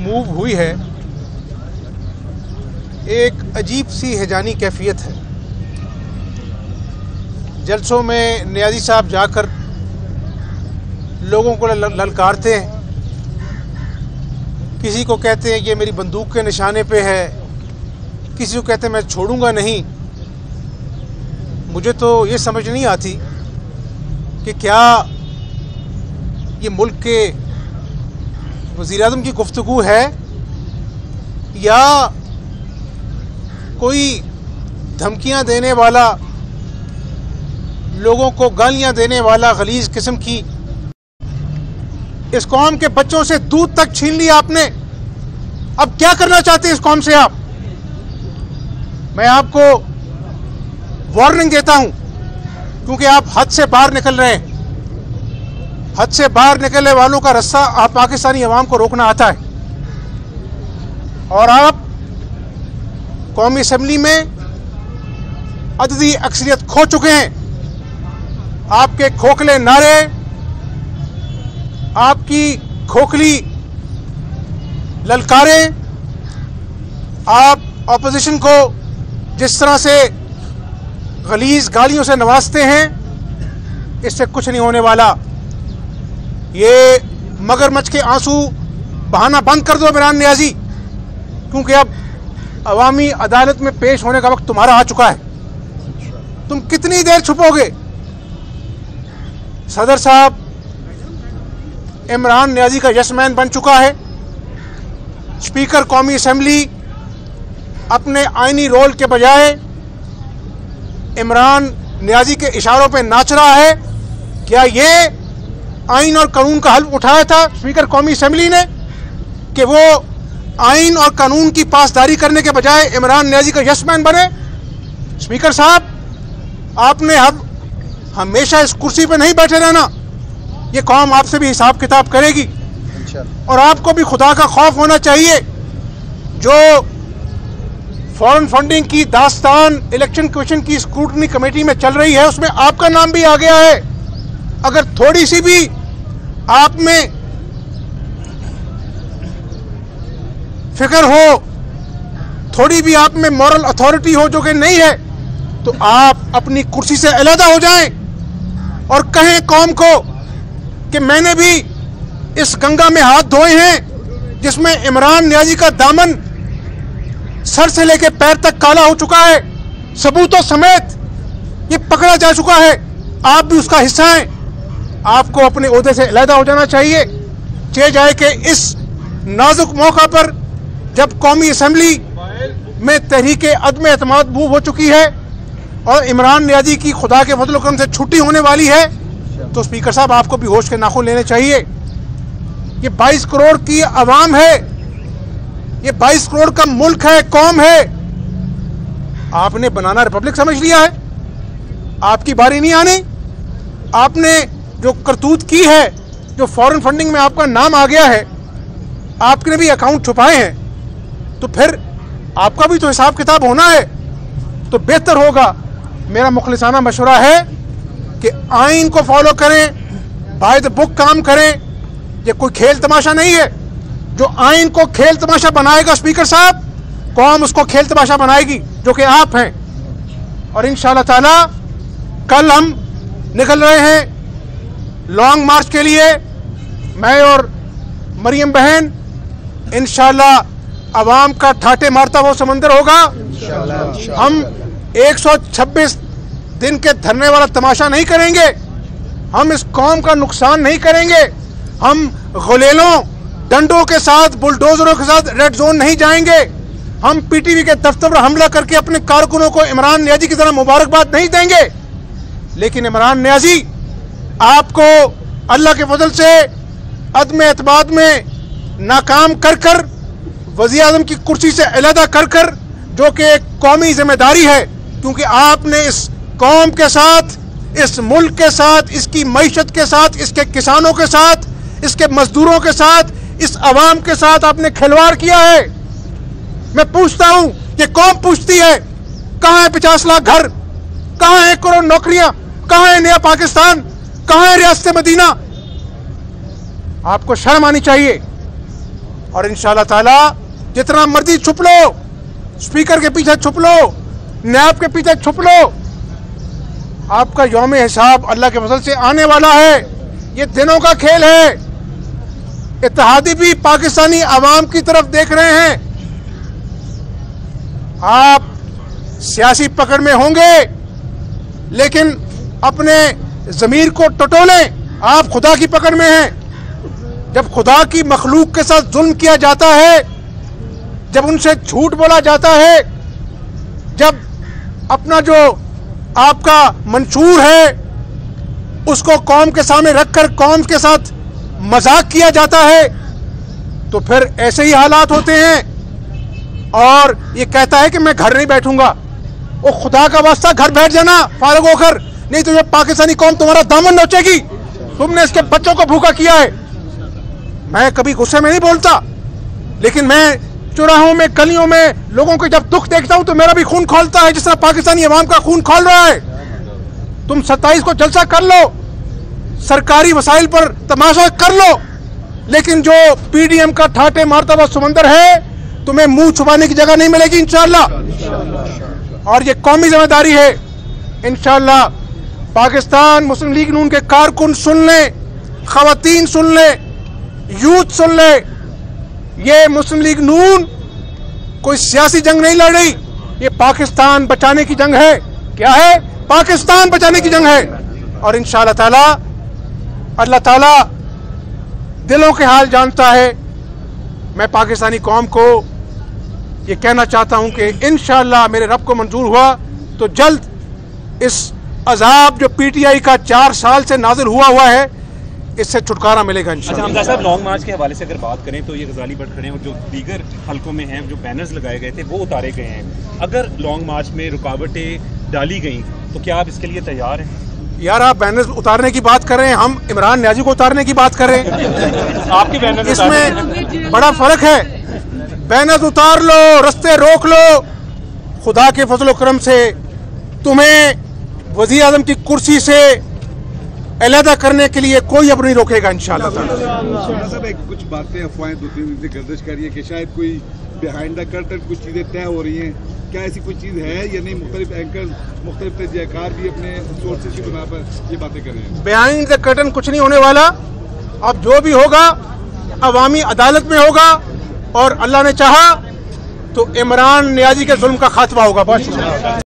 Move हुई है, एक अजीब सी हैजानी कैफियत है। जलसों में नियाज़ी साहब जाकर लोगों को ललकारते हैं, किसी को कहते हैं ये मेरी बंदूक के निशाने पे है, किसी को कहते हैं मैं छोड़ूंगा नहीं। मुझे तो ये समझ नहीं आती कि क्या ये मुल्क के वज़ीर-ए-आज़म की गुफ्तगू है या कोई धमकियां देने वाला, लोगों को गालियां देने वाला गलीज़ किस्म की। इस कौम के बच्चों से दूध तक छीन लिया आपने, अब क्या करना चाहते हैं इस कौम से आप? मैं आपको वार्निंग देता हूं, क्योंकि आप हद से बाहर निकल रहे हैं। हद से बाहर निकलने वालों का रास्ता आप पाकिस्तानी अवाम को रोकना आता है, और आप कौमी असम्बली में अददी अक्सरियत खो चुके हैं। आपके खोखले नारे, आपकी खोखली ललकारें, आप ऑपोजिशन को जिस तरह से गलीज़ गालियों से नवाजते हैं, इससे कुछ नहीं होने वाला। ये मगरमच्छ के आंसू बहाना बंद कर दो इमरान नियाज़ी, क्योंकि अब अवामी अदालत में पेश होने का वक्त तुम्हारा आ चुका है। तुम कितनी देर छुपोगे? सदर साहब इमरान नियाज़ी का यशमैन बन चुका है। स्पीकर कौमी असम्बली अपने आईनी रोल के बजाय इमरान नियाज़ी के इशारों पे नाच रहा है। क्या ये आइन और कानून का हल्फ उठाया था स्पीकर कौमी असम्बली ने कि वो आइन और कानून की पासदारी करने के बजाय इमरान नियाज़ी का यशमैन बने? स्पीकर साहब, आपने अब हमेशा इस कुर्सी पे नहीं बैठे रहना। ये कौम आपसे भी हिसाब किताब करेगी, और आपको भी खुदा का खौफ होना चाहिए। जो फॉरेन फंडिंग की दास्तान इलेक्शन कमीशन की स्क्रूटनी कमेटी में चल रही है, उसमें आपका नाम भी आ गया है। अगर थोड़ी सी भी आप में फिक्र हो, थोड़ी भी आप में मॉरल अथॉरिटी हो, जो कि नहीं है, तो आप अपनी कुर्सी से अलहदा हो जाएं और कहें कौम को कि मैंने भी इस गंगा में हाथ धोए हैं जिसमें इमरान नियाज़ी का दामन सर से लेकर पैर तक काला हो चुका है, सबूतों समेत ये पकड़ा जा चुका है। आप भी उसका हिस्सा हैं। आपको अपने ओहदे से अलहदा हो जाना चाहिए। चे जाए कि इस नाजुक मौका पर, जब कौमी असम्बली में तहरीके अदम एतमाद मूव हो चुकी है और इमरान नियाज़ी की खुदा के फजल करम से छुट्टी होने वाली है, तो स्पीकर साहब आपको भी होश के नाखून लेने चाहिए। ये 22 करोड़ की आवाम है, ये 22 करोड़ का मुल्क है, कौम है। आपने बनाना रिपब्लिक समझ लिया है, आपकी बारी नहीं आनी। आपने जो करतूत की है, जो फॉरेन फंडिंग में आपका नाम आ गया है, आपने भी अकाउंट छुपाए हैं, तो फिर आपका भी तो हिसाब किताब होना है। तो बेहतर होगा, मेरा मुखलिसाना मशवरा है कि आइन को फॉलो करें, बाय द बुक काम करें। ये कोई खेल तमाशा नहीं है। जो आइन को खेल तमाशा बनाएगा स्पीकर साहब, कौम उसको खेल तमाशा बनाएगी, जो कि आप हैं। और इंशाअल्लाह ताला कल हम निकल रहे हैं लॉन्ग मार्च के लिए, मैं और मरियम बहन। इंशाअल्लाह अवाम का ठाटे मारता वो समंदर होगा। हम 126 दिन के धरने वाला तमाशा नहीं करेंगे। हम इस कौम का नुकसान नहीं करेंगे। हम गुलेलों, डंडों के साथ, बुलडोजरों के साथ रेड जोन नहीं जाएंगे। हम पीटीवी के दफ्तर पर हमला करके अपने कारकुनों को इमरान नियाज़ी की तरह मुबारकबाद नहीं देंगे। लेकिन इमरान नियाज़ी आपको अल्लाह के फजल से अदम एतमाद में नाकाम कर कर, वज़ीर आज़म की कुर्सी से अलहदा कर कर, जो कि एक कौमी जिम्मेदारी है, क्योंकि आपने इस कौम के साथ, इस मुल्क के साथ, इसकी मईशत के साथ, इसके किसानों के साथ, इसके मजदूरों के साथ, इस अवाम के साथ आपने खिलवाड़ किया है। मैं पूछता हूं, ये कौम पूछती है, कहां है 50 लाख घर, कहां है 1 करोड़ नौकरियां, कहां है नया पाकिस्तान, कहां है रियासत मदीना? आपको शर्म आनी चाहिए। और इंशाअल्लाह ताला जितना मर्जी छुप लो, स्पीकर के पीछे छुप लो, नैब के पीछे छुप लो, आपका यौम हिसाब अल्लाह के फजल से आने वाला है। ये दिनों का खेल है। इत्तेहादी भी पाकिस्तानी अवाम की तरफ देख रहे हैं। आप सियासी पकड़ में होंगे, लेकिन अपने ज़मीर को टटोलें। आप खुदा की पकड़ में हैं। जब खुदा की मखलूक के साथ जुल्म किया जाता है, जब उनसे झूठ बोला जाता है, जब अपना जो आपका मंशूर है उसको कौम के सामने रखकर कौम के साथ मजाक किया जाता है, तो फिर ऐसे ही हालात होते हैं। और ये कहता है कि मैं घर नहीं बैठूंगा। वो खुदा का वास्ता घर बैठ जाना फारग होकर, नहीं तो ये पाकिस्तानी कौम तुम्हारा दामन नोचेगी। तुमने इसके बच्चों को भूखा किया है। मैं कभी गुस्से में नहीं बोलता, लेकिन मैं चौराहों में, गलियों में लोगों के जब दुख देखता हूं तो मेरा भी खून खौलता है, जिस तरह पाकिस्तानी अवाम का खून खौल रहा है। तुम 27 को जलसा कर लो, सरकारी वसाइल पर तमाशा कर लो, लेकिन जो पीडीएम का ठाटे मारता हुआ समंदर है, तुम्हें मुंह छुपाने की जगह नहीं मिलेगी इंशाअल्लाह। और ये कौमी जिम्मेदारी है। इंशाअल्लाह पाकिस्तान मुस्लिम लीग नून के कारकुन सुन लें, खवातीन सुन लें, यूथ सुन ले, ये मुस्लिम लीग नून कोई सियासी जंग नहीं लड़ रही, ये पाकिस्तान बचाने की जंग है। क्या है? पाकिस्तान बचाने की जंग है। और इंशाअल्लाह ताला अल्लाह ताला दिलों के हाल जानता है। मैं पाकिस्तानी कौम को ये कहना चाहता हूं कि इंशाअल्लाह मेरे रब को मंजूर हुआ तो जल्द इस अजाब जो पीटीआई का 4 साल से नाजिल हुआ है, इससे छुटकारा मिलेगा इंशाअल्लाह। हमजा साहब, लॉन्ग मार्च के हवाले से अगर बात करें तो ये गजाली बट खड़े और जो दीगर हलकों में हैं, जो बैनर्स लगाए गए थे वो उतारे गए हैं। अगर लॉन्ग मार्च में रुकावटें डाली गई तो क्या आप इसके लिए तैयार हैं? यार, आप बैनर्स उतारने की बात कर रहे हैं, हम इमरान न्याजी को उतारने की बात कर रहे हैं। आपके बैनर इसमें बड़ा फर्क है। बैनर्स उतार लो, रास्ते रोक लो, खुदा के फजल करम से तुम्हें वज़ीर आज़म की कुर्सी से अलहदा करने के लिए कोई अब नहीं रोकेगा इंशाअल्लाह। साहब, कुछ बातें अफवाहें 2-3 दिन से गर्दिश कर रही है कि शायद कोई बिहाइंड द कर्टन कुछ चीज़ें तय हो रही हैं। क्या ऐसी कोई चीज़ है या नहीं? मुख्तलिफ एंकर्स, मुख्तलिफ तजज़ियाकार भी अपने सोर्सेज की बिना पर ये बातें कर रहे हैं। बिहाइंड द कर्टन कुछ नहीं होने वाला। अब जो भी होगा अवामी अदालत में होगा, और अल्लाह ने चाहा तो इमरान न्याजी के जुल्म का खात्मा होगा। बस।